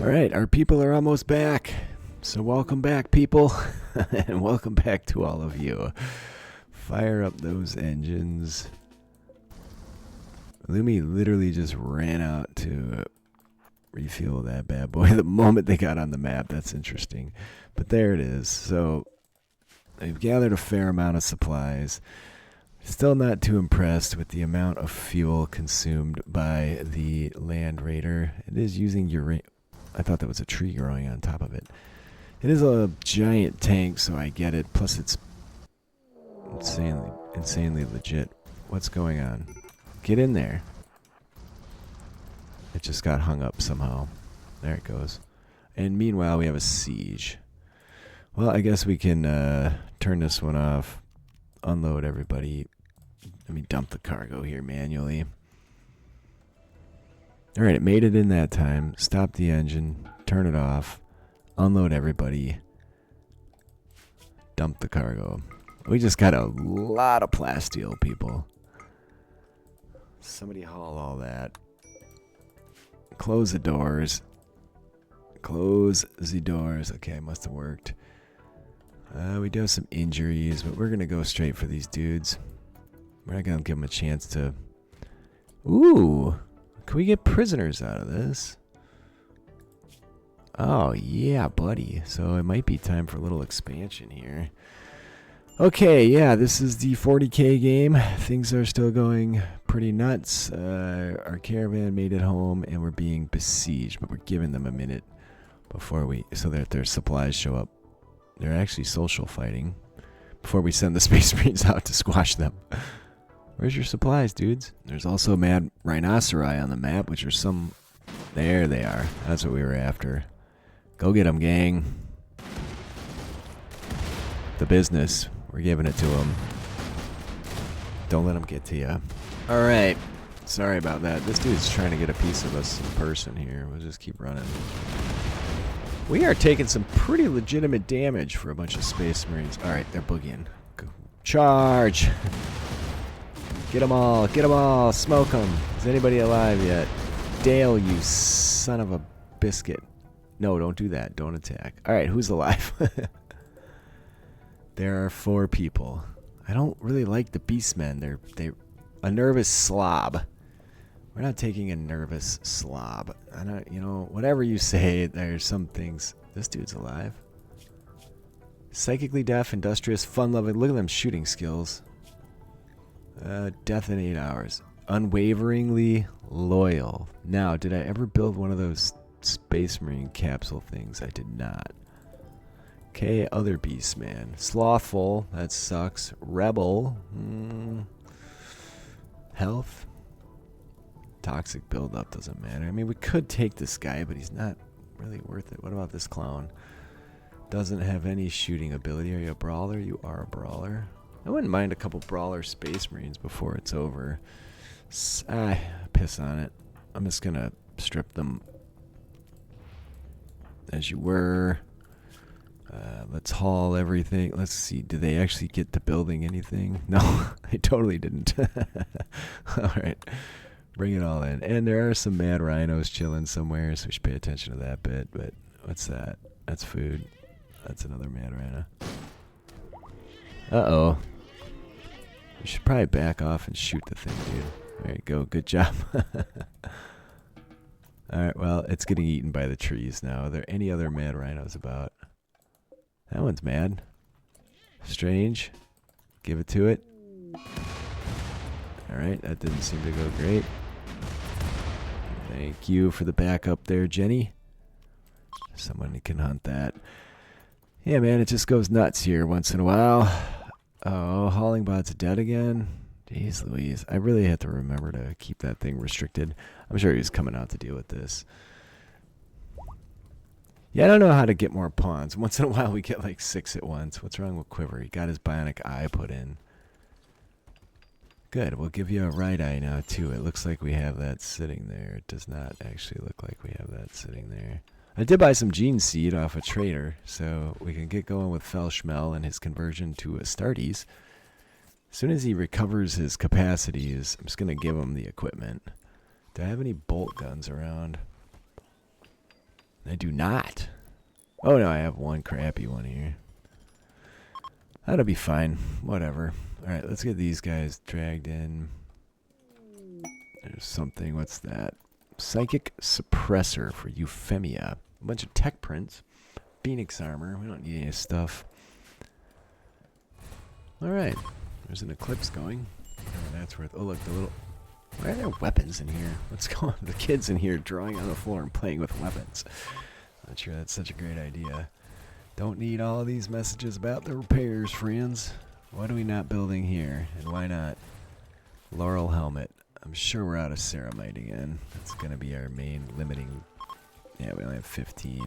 Alright, our people are almost back. So welcome back, people. And welcome back to all of you. Fire up those engines. Lumi literally just ran out to refuel that bad boy the moment they got on the map. That's interesting. But there it is. So they've gathered a fair amount of supplies. Still not too impressed with the amount of fuel consumed by the Land Raider. It is using uranium. I thought that was a tree growing on top of it. It is a giant tank, so I get it. Plus, it's insanely legit. What's going on? Get in there. It just got hung up somehow. There it goes. And meanwhile, we have a siege. Well, I guess we can turn this one off. Unload everybody. Let me dump the cargo here manually. Alright, it made it in that time. Stop the engine. Turn it off. Unload everybody. Dump the cargo. We just got a lot of plasteel, people. Somebody haul all that. Close the doors. Close the doors. Okay, must have worked. We do have some injuries, but we're going to go straight for these dudes. We're not going to give them a chance to... Ooh! Can we get prisoners out of this? Oh, yeah, buddy. So it might be time for a little expansion here. Okay, yeah, this is the 40K game. Things are still going pretty nuts. Our caravan made it home, and we're being besieged, but we're giving them a minute before so that their supplies show up. They're actually social fighting before we send the Space Marines out to squash them. Where's your supplies, dudes? There's also mad rhinoceri on the map, which are some... There they are. That's what we were after. Go get them, gang. The business. We're giving it to them. Don't let them get to you. Alright. Sorry about that. This dude's trying to get a piece of us in person here. We'll just keep running. We are taking some pretty legitimate damage for a bunch of Space Marines. Alright, they're boogieing. Go. Charge! Get them all. Get them all. Smoke them. Is anybody alive yet? Dale, you son of a biscuit. No, don't do that. Don't attack. Alright, who's alive? There are 4 people. I don't really like the Beastmen. They're a nervous slob. We're not taking a nervous slob. I don't, you know, whatever you say, there's some things. This dude's alive. Psychically deaf, industrious, fun-loving. Look at them shooting skills. Death in 8 hours. Unwaveringly loyal. Now, did I ever build one of those Space Marine capsule things? I did not. Okay, other Beastman. Slothful. That sucks. Rebel. Health. Toxic buildup doesn't matter. I mean, we could take this guy, but he's not really worth it. What about this clown? Doesn't have any shooting ability. Are you a brawler? You are a brawler. I wouldn't mind a couple brawler Space Marines before it's over. Piss on it. I'm just gonna strip them as you were. Let's haul everything. Let's see. Do they actually get to building anything? No, they totally didn't. Alright. Bring it all in. And there are some mad rhinos chilling somewhere, so we should pay attention to that bit. But what's that? That's food. That's another mad rhino. Uh-oh. You should probably back off and shoot the thing, dude. There you go. Good job. Alright, well, it's getting eaten by the trees now. Are there any other mad rhinos about? That one's mad. Strange. Give it to it. Alright, that didn't seem to go great. Thank you for the backup there, Jenny. Someone can hunt that. Yeah, man, it just goes nuts here once in a while. Oh, hauling bot's dead again? Jeez Louise. I really have to remember to keep that thing restricted. I'm sure he's coming out to deal with this. Yeah, I don't know how to get more pawns. Once in a while we get like 6 at once. What's wrong with Quiver? He got his bionic eye put in. Good. We'll give you a right eye now, too. It looks like we have that sitting there. It does not actually look like we have that sitting there. I did buy some gene seed off a trader, so we can get going with Felschmel and his conversion to Astartes. As soon as he recovers his capacities, I'm just going to give him the equipment. Do I have any bolt guns around? I do not. Oh no, I have one crappy one here. That'll be fine. Whatever. Alright, let's get these guys dragged in. There's something. What's that? Psychic suppressor for Euphemia. A bunch of tech prints. Phoenix armor. We don't need any stuff. Alright. There's an eclipse going. Oh, that's worth. Oh, look, the little. Why are there weapons in here? What's going on? The kids in here drawing on the floor and playing with weapons. Not sure that's such a great idea. Don't need all of these messages about the repairs, friends. What are we not building here? And why not? Laurel helmet. I'm sure we're out of ceramite again. That's going to be our main limiting. Yeah, we only have 15.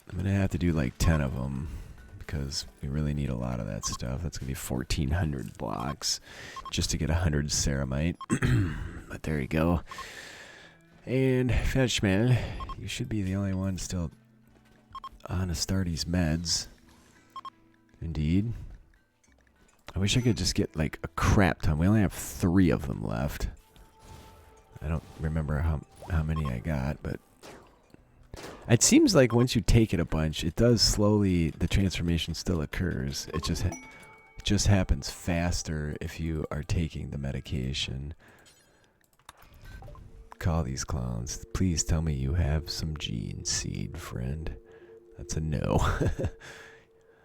I'm going to have to do like 10 of them, because we really need a lot of that stuff. That's going to be 1,400 blocks just to get 100 ceramite. But there you go. And Fetchman, you should be the only one still on Astartes meds. Indeed. I wish I could just get like a crap ton. We only have 3 of them left. I don't remember how many I got, but it seems like once you take it a bunch, it does slowly, the transformation still occurs. It just happens faster if you are taking the medication. Call these clowns. Please tell me you have some gene seed, friend. That's a no.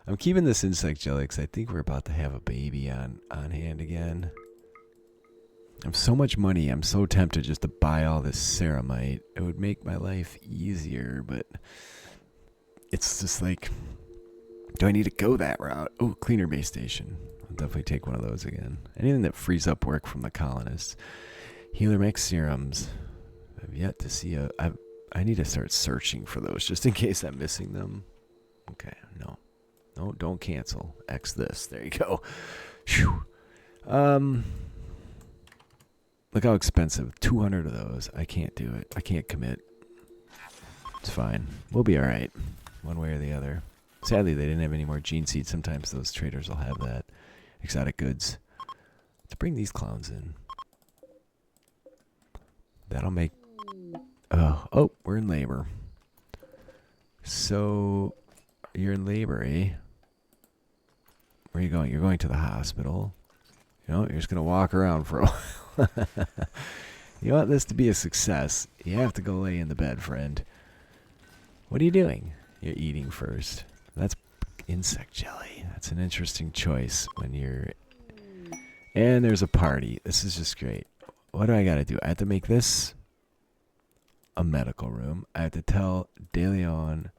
I'm keeping this insect jelly because I think we're about to have a baby on hand again. I have so much money, I'm so tempted just to buy all this ceramite. It would make my life easier, but it's just like, do I need to go that route? Oh, cleaner base station. I'll definitely take one of those again. Anything that frees up work from the colonists. Healer mix serums. I've yet to see I need to start searching for those just in case I'm missing them. Okay, no. No, don't cancel. X this. There you go. Phew. Look how expensive. 200 of those. I can't do it. I can't commit. It's fine. We'll be alright. One way or the other. Sadly, they didn't have any more gene seeds. Sometimes those traders will have that. Exotic goods. Let's bring these clowns in. That'll make... Oh, we're in labor. So, you're in labor, eh? Where are you going? You're going to the hospital. You know, you're just going to walk around for a while. You want this to be a success, you have to go lay in the bed, friend. What are you doing? You're eating first. That's insect jelly. That's an interesting choice when you're... And there's a party. This is just great. What do I got to do? I have to make this a medical room. I have to tell De Leon,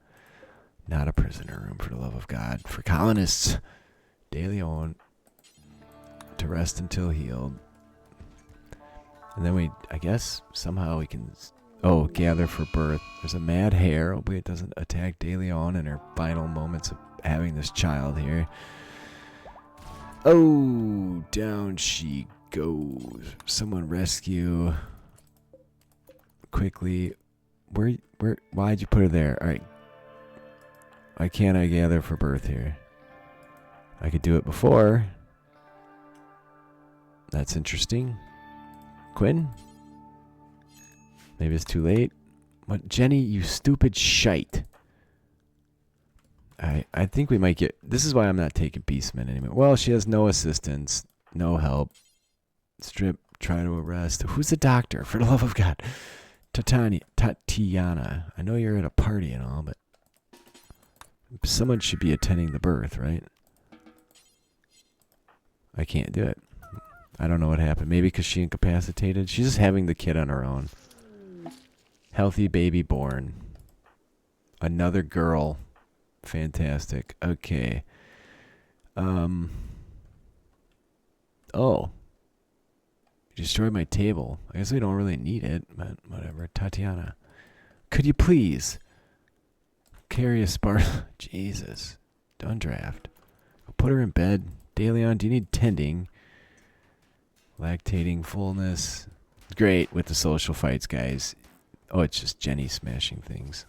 not a prisoner room, for the love of God. For colonists, De Leon to rest until healed. And then I guess, somehow we can... Oh, gather for birth. There's a mad hare. Hopefully it doesn't attack De Leon in her final moments of having this child here. Oh, down she goes. Someone rescue. Quickly. Why'd you put her there? Alright. Why can't I gather for birth here? I could do it before. That's interesting. Quinn? Maybe it's too late. What, Jenny, you stupid shite. I think we might get... This is why I'm not taking Beastmen anymore. Well, she has no assistance. No help. Strip, try to arrest. Who's the doctor? For the love of God. Tatiana. I know you're at a party and all, but... Someone should be attending the birth, right? I can't do it. I don't know what happened. Maybe because she incapacitated. She's just having the kid on her own. Healthy baby born. Another girl. Fantastic. Okay. Oh. You destroyed my table. I guess we don't really need it, but whatever. Tatiana. Could you please carry a spark? Jesus. Don't draft. Put her in bed. De Leon, do you need tending? Lactating fullness. Great with the social fights, guys. Oh, it's just Jenny smashing things.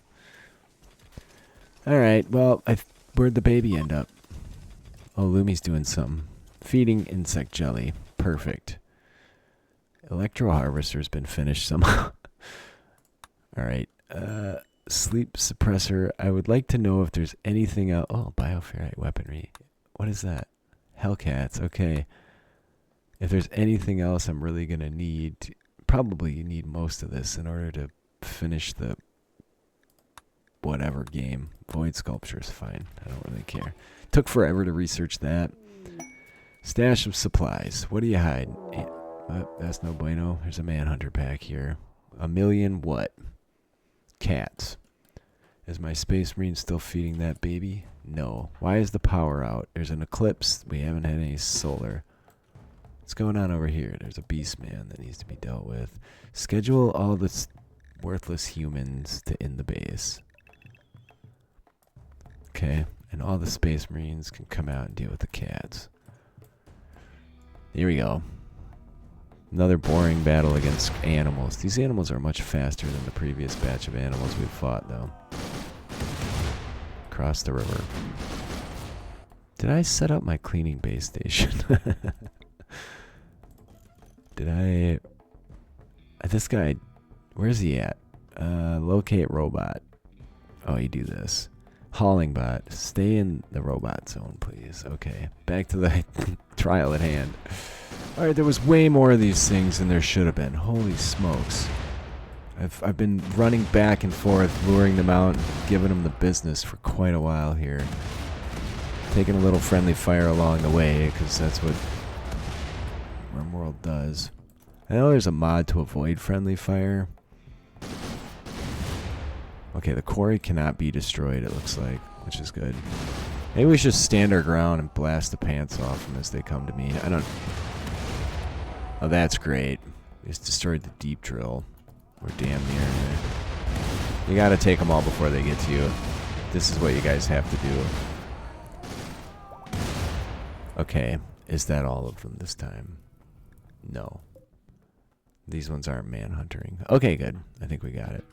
Alright, well, where'd the baby end up? Oh, Lumi's doing something. Feeding insect jelly. Perfect. Electro harvester's been finished somehow. Alright. Sleep suppressor. I would like to know if there's anything else. Oh, bioferrite weaponry. What is that? Hellcats. Okay. If there's anything else I'm really going to need. Probably you need most of this in order to finish the whatever game. Void sculpture is fine. I don't really care. Took forever to research that. Stash of supplies. What do you hide? That's no bueno. There's a manhunter pack here. 1,000,000 what? Cats. Is my space marine still feeding that baby? No. Why is the power out? There's an eclipse. We haven't had any solar. What's going on over here? There's a beast man that needs to be dealt with. Schedule all the worthless humans to in the base. Okay. And all the space marines can come out and deal with the cats. Here we go. Another boring battle against animals. These animals are much faster than the previous batch of animals we've fought, though. Across the river. Did I set up my cleaning base station? Did I... This guy... Where's he at? Locate robot. Oh, you do this. Hauling bot. Stay in the robot zone, please. Okay. Back to the trial at hand. Alright, there was way more of these things than there should have been. Holy smokes. I've been running back and forth, luring them out, and giving them the business for quite a while here. Taking a little friendly fire along the way, because that's what RimWorld does. I know there's a mod to avoid friendly fire. Okay, the quarry cannot be destroyed, it looks like, which is good. Maybe we should stand our ground and blast the pants off them as they come to me. I don't... Oh, that's great. We just destroyed the deep drill. We're damn near there. You gotta take them all before they get to you. This is what you guys have to do. Okay, is that all of them this time? No. These ones aren't manhuntering. Okay, good. I think we got it.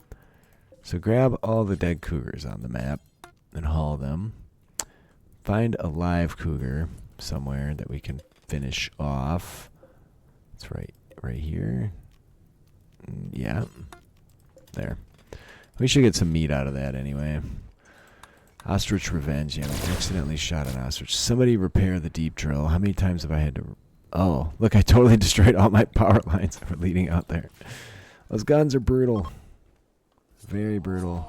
So grab all the dead cougars on the map and haul them. Find a live cougar somewhere that we can finish off. It's right here. Yeah. There. We should get some meat out of that anyway. Ostrich revenge. Yeah, we accidentally shot an ostrich. Somebody repair the deep drill. How many times have I had to... Oh, look, I totally destroyed all my power lines that were leading out there. Those guns are brutal. Very brutal.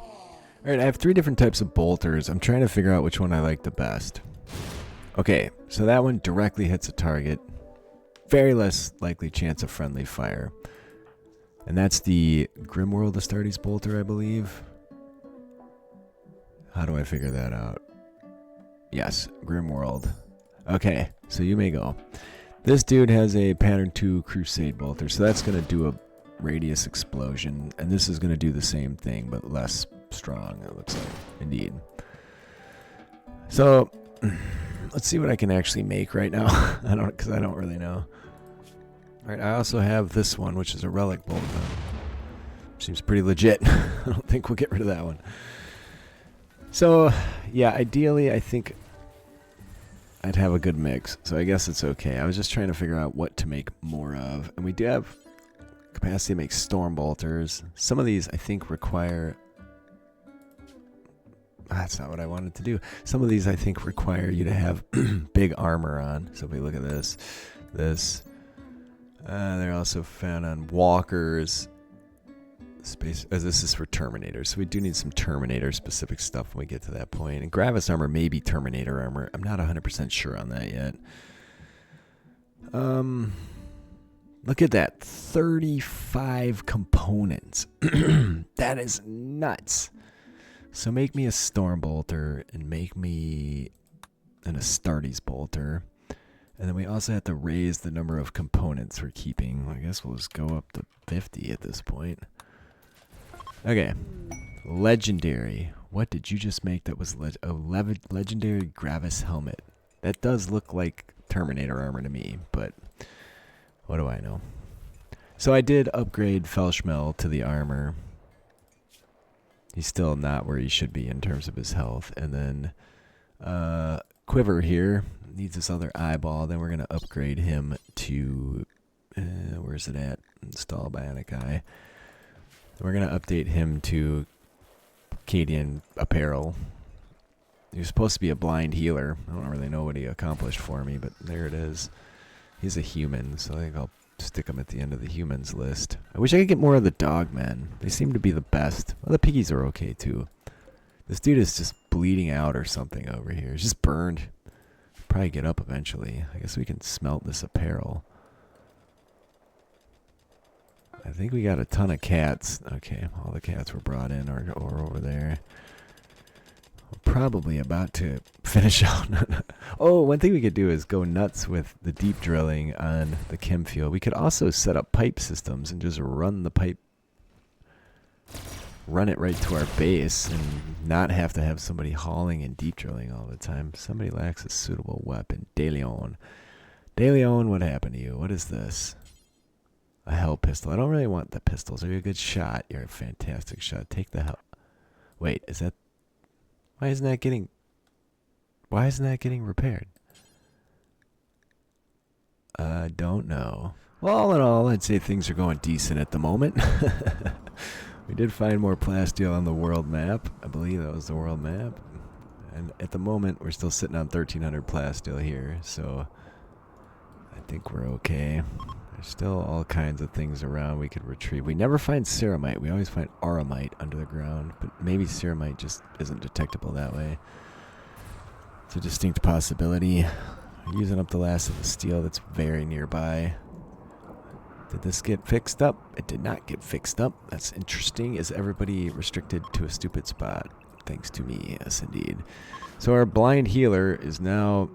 Alright, I have 3 different types of bolters. I'm trying to figure out which one I like the best. Okay, so that one directly hits a target. Very less likely chance of friendly fire. And that's the GrimWorld Astartes bolter, I believe. How do I figure that out? Yes, GrimWorld. Okay, so you may go. This dude has a pattern 2 Crusade bolter, so that's going to do a radius explosion. And this is going to do the same thing, but less strong, it looks like. Indeed. So, let's see what I can actually make right now. Because I don't really know. Alright, I also have this one, which is a relic bolt gun. Seems pretty legit. I don't think we'll get rid of that one. So, yeah, ideally, I think I'd have a good mix. So I guess it's okay. I was just trying to figure out what to make more of. And we do have capacity to make storm bolters. Some of these, I think, require... That's not what I wanted to do. Some of these, I think, require you to have big armor on. So if we look at this. They're also found on walkers. Space. This is for Terminators, so we do need some Terminator-specific stuff when we get to that point. And Gravis armor may be Terminator armor. I'm not 100% sure on that yet. Look at that. 35 components. That is nuts. So make me a Storm Bolter and make me an Astartes Bolter. And then we also have to raise the number of components we're keeping. I guess we'll just go up to 50 at this point. Okay. Legendary. What did you just make that was a legendary Gravis helmet? That does look like Terminator armor to me, but what do I know? So I did upgrade Felshmel to the armor. He's still not where he should be in terms of his health. And then quiver here. Needs this other eyeball. Then we're going to upgrade him to... where's it at? Install bionic eye. We're going to update him to Cadian Apparel. He was supposed to be a blind healer. I don't really know what he accomplished for me, but there it is. He's a human, so I think I'll stick him at the end of the humans list. I wish I could get more of the dogmen. They seem to be the best. Well, the piggies are okay, too. This dude is just bleeding out or something over here. He's just burned. Probably get up eventually. I guess we can smelt this apparel. I think we got a ton of cats. Okay, all the cats were brought in or over there. We're probably about to finish out. Oh, one thing we could do is go nuts with the deep drilling on the chem field. We could also set up pipe systems and just run the pipe, run it right to our base and not have to have somebody hauling and deep drilling all the time. Somebody lacks a suitable weapon. De Leon. De Leon, what happened to you? What is this? A hell pistol. I don't really want the pistols. Are you a good shot? You're a fantastic shot. Take the hell. Wait, is that... Why isn't that getting repaired? I don't know. Well, all in all, I'd say things are going decent at the moment. We did find more plasteel on the world map. I believe that was the world map. And at the moment, we're still sitting on 1,300 plasteel here, so I think we're okay. There's still all kinds of things around we could retrieve. We never find ceramite. We always find auromite under the ground, but maybe ceramite just isn't detectable that way. It's a distinct possibility. We're using up the last of the steel that's very nearby. Did this get fixed up? It did not get fixed up. That's interesting. Is everybody restricted to a stupid spot? Thanks to me, yes indeed. So our blind healer is now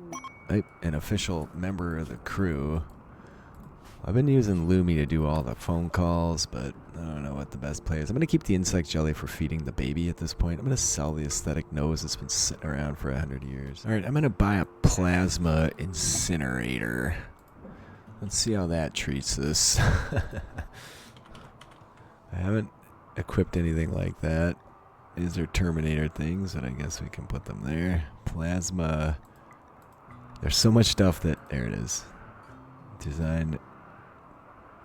an official member of the crew. I've been using Lumi to do all the phone calls, but I don't know what the best play is. I'm going to keep the insect jelly for feeding the baby at this point. I'm going to sell the aesthetic nose that's been sitting around for 100 years. Alright, I'm going to buy a plasma incinerator. Let's see how that treats this. I haven't equipped anything like that. These are Terminator things, and I guess we can put them there. Plasma. There's so much stuff that... There it is. Designed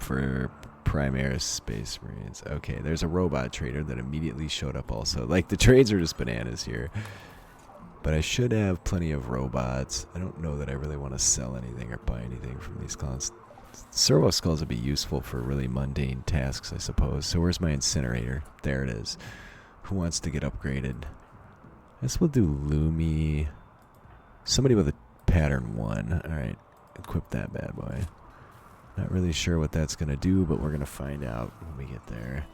for Primaris Space Marines. Okay, there's a robot trader that immediately showed up also. Like, the trades are just bananas here. But I should have plenty of robots. I don't know that I really want to sell anything or buy anything from these clones. Servo skulls would be useful for really mundane tasks, I suppose. So where's my incinerator? There it is. Who wants to get upgraded? I guess we'll do Lumi. Somebody with a pattern 1. Alright, equip that bad boy. Not really sure what that's going to do, but we're going to find out when we get there.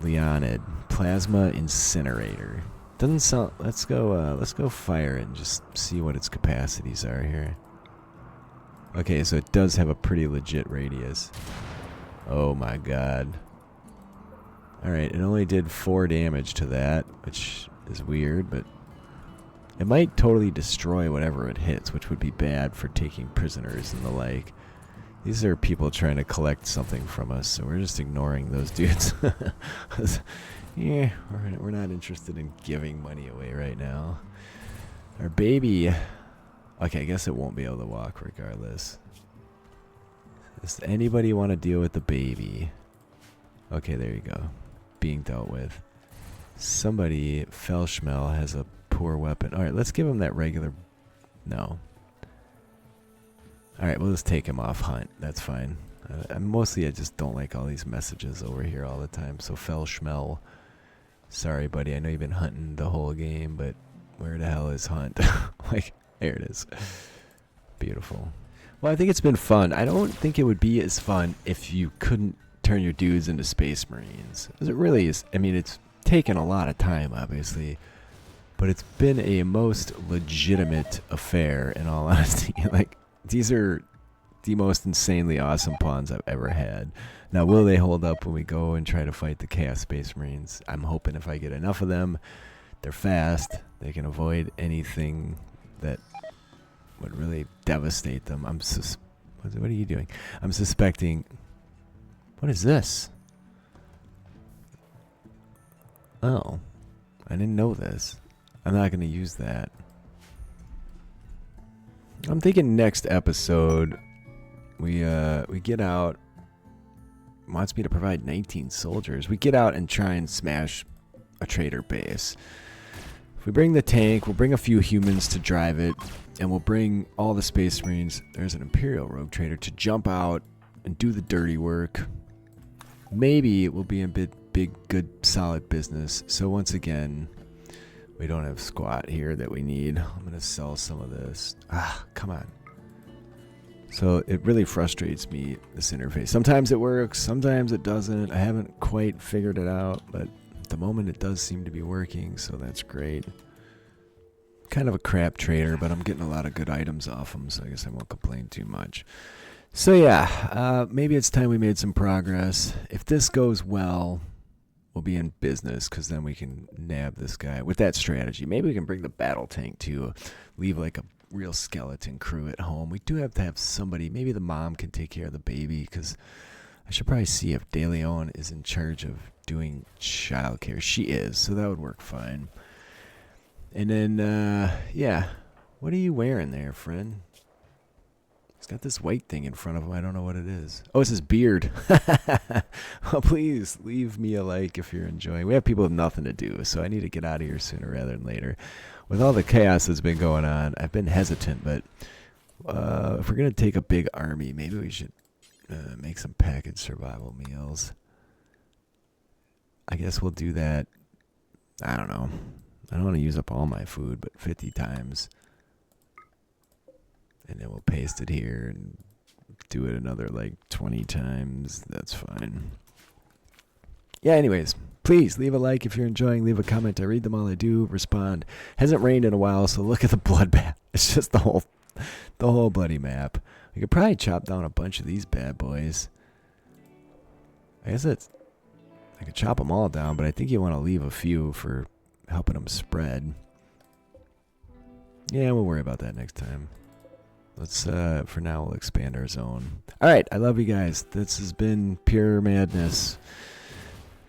Leonid. Plasma incinerator. Doesn't sound... Let's go fire it and just see what its capacities are here. Okay, so it does have a pretty legit radius. Oh my god. Alright, it only did 4 damage to that, which is weird, but it might totally destroy whatever it hits, which would be bad for taking prisoners and the like. These are people trying to collect something from us, so we're just ignoring those dudes. Yeah, we're not interested in giving money away right now. Our baby... Okay, I guess it won't be able to walk regardless. Does anybody want to deal with the baby? Okay, there you go. Being dealt with. Somebody, Felschmel, has a poor weapon. Alright, let's give him that regular... No. Alright, we'll just take him off hunt. That's fine. Mostly I just don't like all these messages over here all the time. So Felschmel, sorry buddy, I know you've been hunting the whole game, but where the hell is hunt? Like, there it is. Beautiful. Well, I think it's been fun. I don't think it would be as fun if you couldn't turn your dudes into Space Marines. Because it really is. I mean, it's taken a lot of time, obviously. But it's been a most legitimate affair, in all honesty. Like, these are the most insanely awesome pawns I've ever had. Now, will they hold up when we go and try to fight the Chaos Space Marines? I'm hoping if I get enough of them, they're fast, they can avoid anything that would really devastate them. What are you doing? I'm suspecting... What is this? Oh. I didn't know this. I'm not going to use that. I'm thinking next episode we get out. Wants me to provide 19 soldiers. We get out and try and smash a trader base. If we bring the tank, we'll bring a few humans to drive it, and we'll bring all the Space Marines. There's an Imperial rogue trader to jump out and do the dirty work. Maybe it will be a big, good, solid business. So once again, we don't have squat here that we need. I'm going to sell some of this. Ah, come on. So it really frustrates me, this interface. Sometimes it works, sometimes it doesn't. I haven't quite figured it out, but at the moment it does seem to be working, so that's great. Kind of a crap trader, but I'm getting a lot of good items off them, so I guess I won't complain too much. So yeah, maybe it's time we made some progress. If this goes well, we'll be in business, because then we can nab this guy with that strategy. Maybe we can bring the battle tank too, leave like a real skeleton crew at home. We do have to have somebody. Maybe the mom can take care of the baby, because I should probably see if De Leon is in charge of doing childcare. She is, so that would work fine. And then, yeah, what are you wearing there, friend? He's got this white thing in front of him. I don't know what it is. Oh, it's his beard. Well, please leave me a like if you're enjoying. We have people with nothing to do, so I need to get out of here sooner rather than later. With all the chaos that's been going on, I've been hesitant, but if we're going to take a big army, maybe we should make some packaged survival meals. I guess we'll do that. I don't know. I don't want to use up all my food, but 50 times. And then we'll paste it here and do it another like 20 times. That's fine. Yeah, anyways, please leave a like if you're enjoying. Leave a comment. I read them all. I do respond. Hasn't rained in a while, so look at the bloodbath. It's just the whole bloody map. We could probably chop down a bunch of these bad boys. I guess I could chop them all down, but I think you want to leave a few for helping them spread. Yeah, we'll worry about that next time. Let's, for now, we'll expand our zone. All right, I love you guys. This has been pure madness.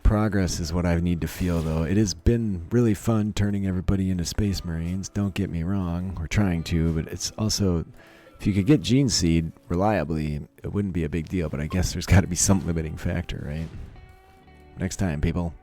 Progress is what I need to feel, though. It has been really fun turning everybody into Space Marines. Don't get me wrong. We're trying to, but it's also, if you could get Gene Seed reliably, it wouldn't be a big deal, but I guess there's got to be some limiting factor, right? Next time, people.